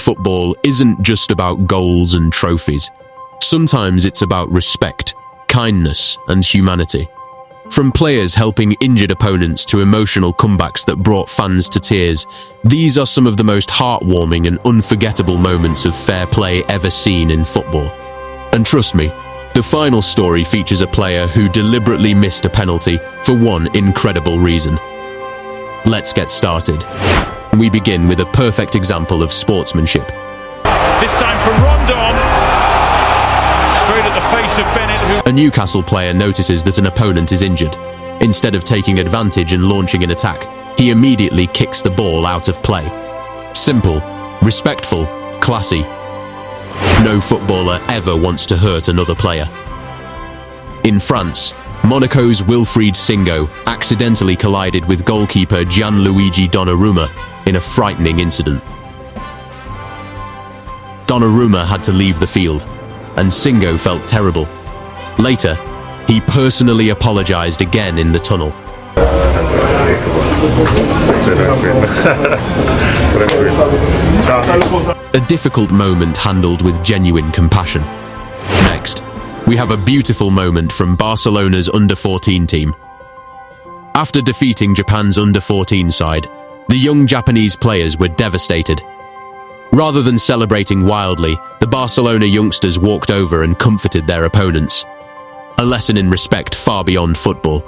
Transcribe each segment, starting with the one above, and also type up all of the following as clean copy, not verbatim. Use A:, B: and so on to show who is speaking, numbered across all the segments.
A: football isn't just about goals and trophies. Sometimes it's about respect, kindness, and humanity. From players helping injured opponents to emotional comebacks that brought fans to tears, these are some of the most heartwarming and unforgettable moments of fair play ever seen in football. And trust me, the final story features a player who deliberately missed a penalty for one incredible reason. Let's get started. We begin with a perfect example of sportsmanship.
B: This time from Rondon, straight at the face of Bennett.
A: A Newcastle player notices that an opponent is injured. Instead of taking advantage and launching an attack, he immediately kicks the ball out of play. Simple, respectful, classy. No footballer ever wants to hurt another player. In France, Monaco's Wilfried Singo accidentally collided with goalkeeper Gianluigi Donnarumma in a frightening incident. Donnarumma had to leave the field, and Singo felt terrible. Later, he personally apologized again in the tunnel. A difficult moment handled with genuine compassion. Next, we have a beautiful moment from Barcelona's under-14 team. After defeating Japan's under-14 side, the young Japanese players were devastated. Rather than celebrating wildly, the Barcelona youngsters walked over and comforted their opponents. A lesson in respect far beyond football.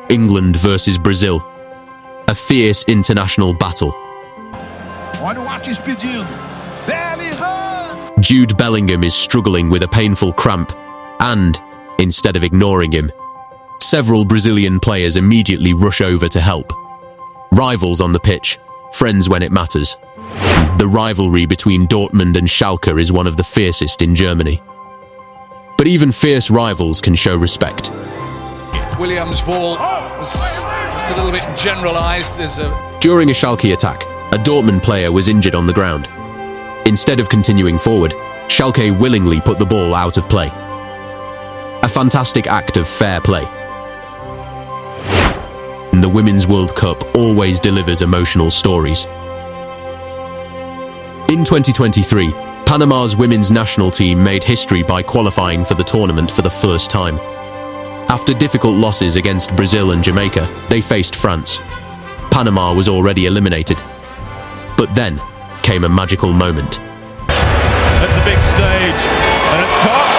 A: England versus Brazil. A fierce international battle. Jude Bellingham is struggling with a painful cramp, and, instead of ignoring him, several Brazilian players immediately rush over to help. Rivals on the pitch, friends when it matters. The rivalry between Dortmund and Schalke is one of the fiercest in Germany. But even fierce rivals can show respect.
C: Williams' ball was just a little bit generalised.
A: During a Schalke attack, a Dortmund player was injured on the ground. Instead of continuing forward, Schalke willingly put the ball out of play. A fantastic act of fair play. And the Women's World Cup always delivers emotional stories. In 2023, Panama's women's national team made history by qualifying for the tournament for the first time. After difficult losses against Brazil and Jamaica, they faced France. Panama was already eliminated. But then came a magical moment.
B: At the big stage, and it's Cox.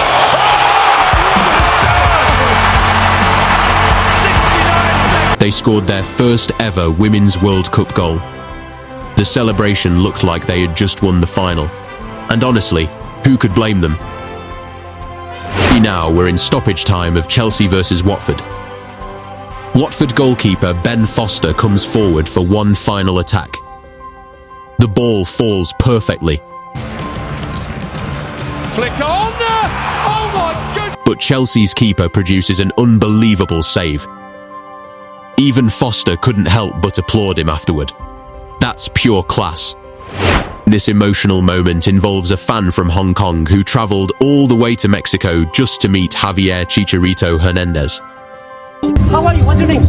B: 69 seconds.
A: They scored their first ever Women's World Cup goal. The celebration looked like they had just won the final. And honestly, who could blame them? Now we're in stoppage time of Chelsea versus Watford. Watford goalkeeper Ben Foster comes forward for one final attack. The ball falls perfectly.
B: Flick on! Oh my goodness!
A: But Chelsea's keeper produces an unbelievable save. Even Foster couldn't help but applaud him afterward. That's pure class. This emotional moment involves a fan from Hong Kong who traveled all the way to Mexico just to meet Javier Chicharito Hernandez.
D: How are you? What's your name?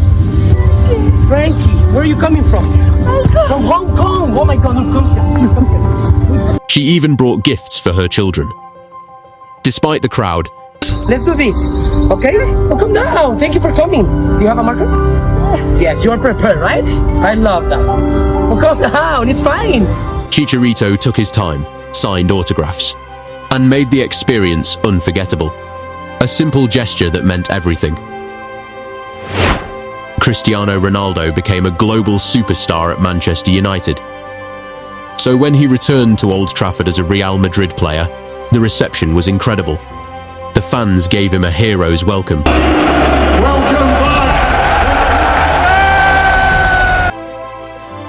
D: Frankie. Where are you coming from? From Hong Kong. Oh my God, come here.
A: She even brought gifts for her children. Despite the crowd,
D: let's do this, okay? Oh, come down. Thank you for coming. Do you have a marker? Yes, you are prepared, right? I love that. Oh, come down. It's fine.
A: Chicharito took his time, signed autographs, and made the experience unforgettable. A simple gesture that meant everything. Cristiano Ronaldo became a global superstar at Manchester United. So when he returned to Old Trafford as a Real Madrid player, the reception was incredible. The fans gave him a hero's welcome.
B: Welcome back!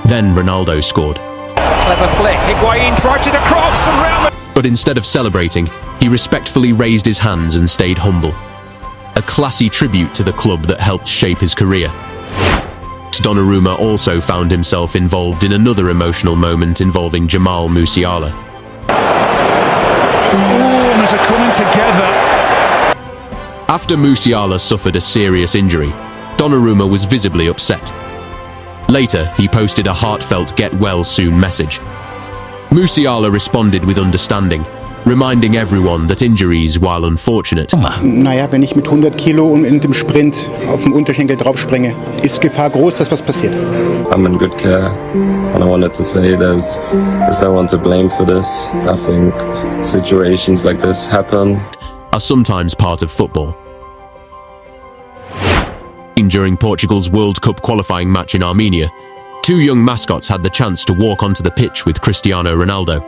A: Then Ronaldo scored.
C: Clever flick. Higuain tried it across and round.
A: But instead of celebrating, he respectfully raised his hands and stayed humble. A classy tribute to the club that helped shape his career. Donnarumma also found himself involved in another emotional moment involving Jamal Musiala.
B: There's a coming together.
A: After Musiala suffered a serious injury, Donnarumma was visibly upset. Later, he posted a heartfelt get well soon message. Musiala responded with understanding, reminding everyone that injuries, while unfortunate,
E: Naja, wenn ich mit 100 Kilo und in dem Sprint auf dem Unterschenkel draufspringe, ist Gefahr groß, dass was passiert.
F: I'm in good care, and I wanted to say there's no one to blame for this. I think situations like this happen.
A: are sometimes part of football. During Portugal's World Cup qualifying match in Armenia, two young mascots had the chance to walk onto the pitch with Cristiano Ronaldo.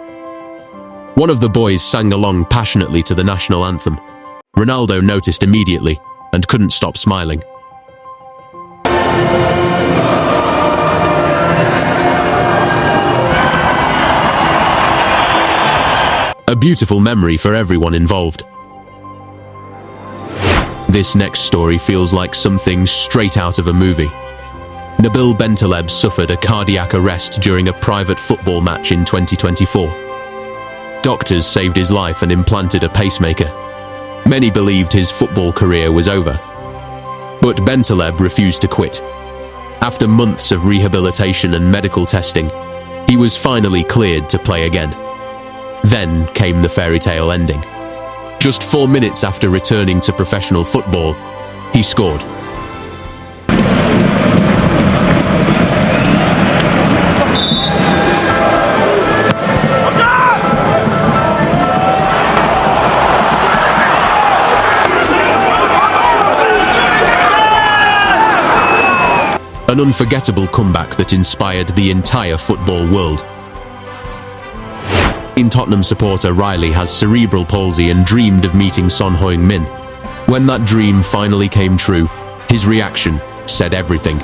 A: One of the boys sang along passionately to the national anthem. Ronaldo noticed immediately and couldn't stop smiling. A beautiful memory for everyone involved. This next story feels like something straight out of a movie. Nabil Bentaleb suffered a cardiac arrest during a private football match in 2024. Doctors saved his life and implanted a pacemaker. Many believed his football career was over. But Bentaleb refused to quit. After months of rehabilitation and medical testing, he was finally cleared to play again. Then came the fairy tale ending. Just 4 minutes after returning to professional football, he scored. An unforgettable comeback that inspired the entire football world. Tottenham supporter Riley has cerebral palsy and dreamed of meeting Son Heung-min. When that dream finally came true, his reaction said everything.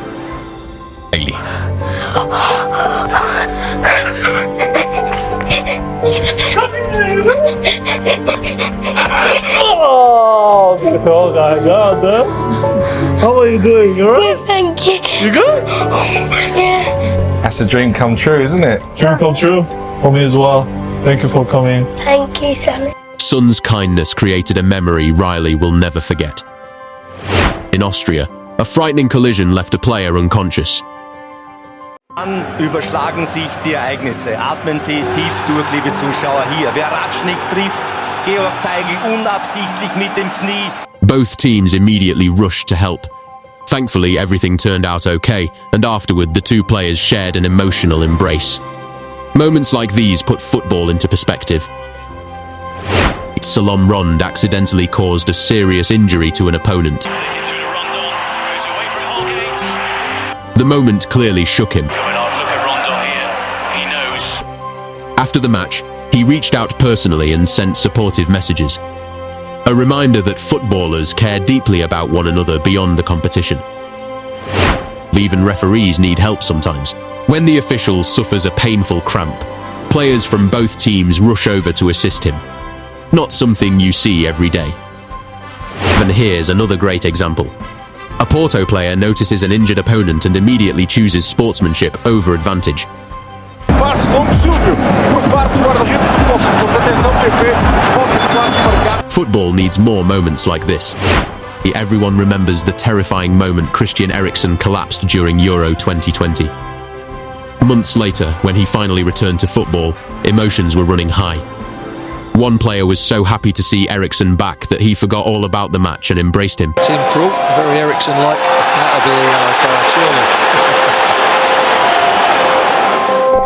G: Oh, beautiful guy, God, how are you doing? You alright?
H: Yeah, thank you.
G: You good?
H: Yeah,
I: That's a dream come true, isn't it?
G: dream come true for me as well. Thank you for coming.
H: thank you, Sonny.
A: Son's kindness created a memory Riley will never forget. In Austria, a frightening collision left a player unconscious.
J: Dann überschlagen sich die Ereignisse. Atmen Sie tief durch, liebe Zuschauer hier. Wer Ratschnick trifft, Georg Teigl unabsichtlich mit dem Knie.
A: Both teams immediately rushed to help. Thankfully, everything turned out okay, and afterward the two players shared an emotional embrace. Moments like these put football into perspective. Salom Rond accidentally caused a serious injury to an opponent. The moment clearly shook him. After the match, he reached out personally and sent supportive messages. A reminder that footballers care deeply about one another beyond the competition. Even referees need help sometimes. When the official suffers a painful cramp, players from both teams rush over to assist him. Not something you see every day. And here's another great example. A Porto player notices an injured opponent and immediately chooses sportsmanship over advantage. Football needs more moments like this. Everyone remembers the terrifying moment Christian Eriksen collapsed during Euro 2020. Months later, when he finally returned to football, emotions were running high. One player was so happy to see Eriksen back that he forgot all about the match and embraced him.
C: Team Krul, very Eriksen-like. That'll be a yellow card, surely.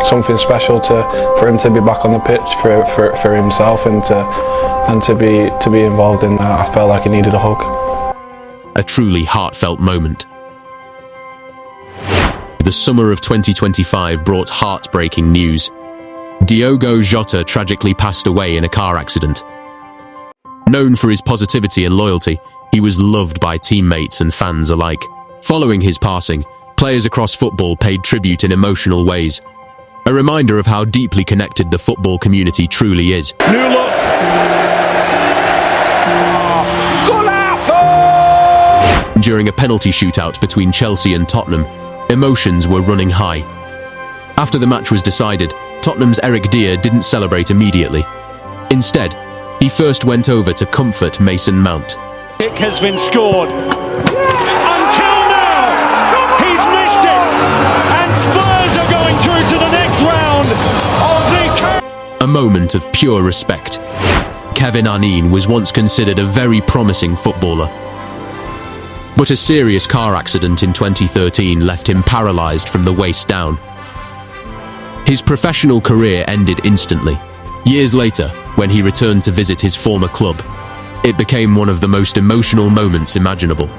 I: Something special for him to be back on the pitch for himself and to be involved in that. I felt like he needed a hug.
A: A truly heartfelt moment. The summer of 2025 brought heartbreaking news. Diogo Jota tragically passed away in a car accident. Known for his positivity and loyalty, he was loved by teammates and fans alike. Following his passing, players across football paid tribute in emotional ways. A reminder of how deeply connected the football community truly is.
B: New look.
A: During a penalty shootout between Chelsea and Tottenham, emotions were running high. After the match was decided, Tottenham's Eric Dier didn't celebrate immediately. Instead, he first went over to comfort Mason Mount.
B: Kick has been scored. Until now, he's missed it. And Spurs are going through to the next round of the...
A: moment of pure respect. Kevin Anin was once considered a very promising footballer. But a serious car accident in 2013 left him paralyzed from the waist down. His professional career ended instantly. Years later, when he returned to visit his former club, it became one of the most emotional moments imaginable.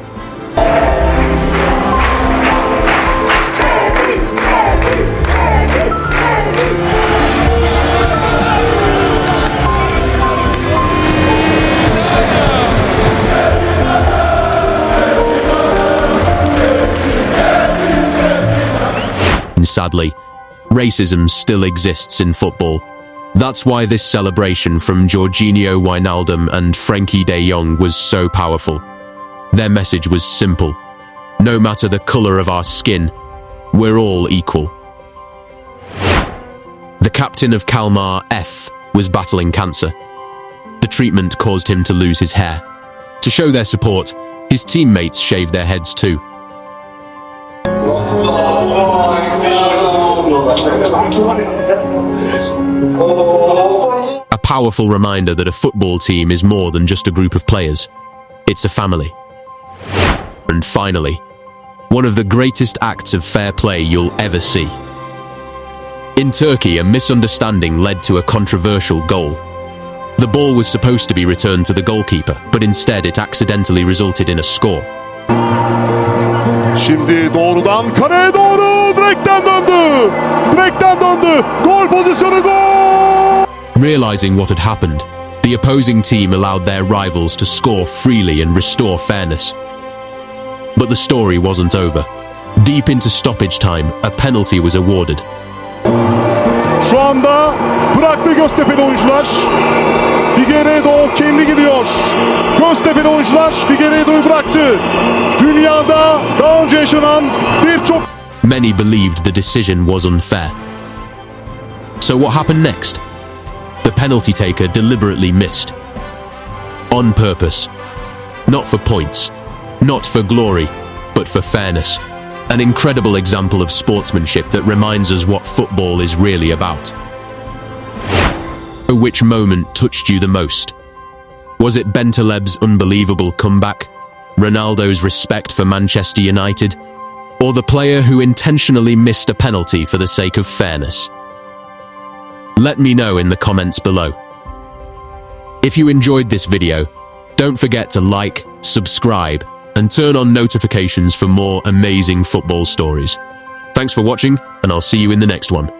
A: Sadly, racism still exists in football. That's why this celebration from Jorginho Wijnaldum and Frenkie de Jong was so powerful. Their message was simple. No matter the color of our skin, we're all equal. The captain of Kalmar F was battling cancer. The treatment caused him to lose his hair. To show their support, his teammates shaved their heads too. A powerful reminder that a football team is more than just a group of players. It's a family. And finally, one of the greatest acts of fair play you'll ever see. In Turkey, a misunderstanding led to a controversial goal. The ball was supposed to be returned to the goalkeeper, but instead it accidentally resulted in a score.
K: Şimdi doğrudan kaleye doğru direkten döndü. Direkten döndü. Gol pozisyonu, gol!
A: Realizing what had happened, the opposing team allowed their rivals to score freely and restore fairness. But the story wasn't over. Deep into stoppage time, a penalty was awarded.
K: Şu anda bıraktı Göztepe'li oyuncular. Figueiredo kendi gidiyor. Göztepe'li oyuncular Figueiredo'yu bıraktı. Dünyada daha önce yaşanan birçok...
A: Many believed the decision was unfair. So what happened next? The penalty taker deliberately missed. On purpose. Not for points. Not for glory, but for fairness. An incredible example of sportsmanship that reminds us what football is really about. Which moment touched you the most? Was it Bentaleb's unbelievable comeback? Ronaldo's respect for Manchester United? Or the player who intentionally missed a penalty for the sake of fairness? Let me know in the comments below. If you enjoyed this video, don't forget to like, subscribe, and turn on notifications for more amazing football stories. Thanks for watching, and I'll see you in the next one.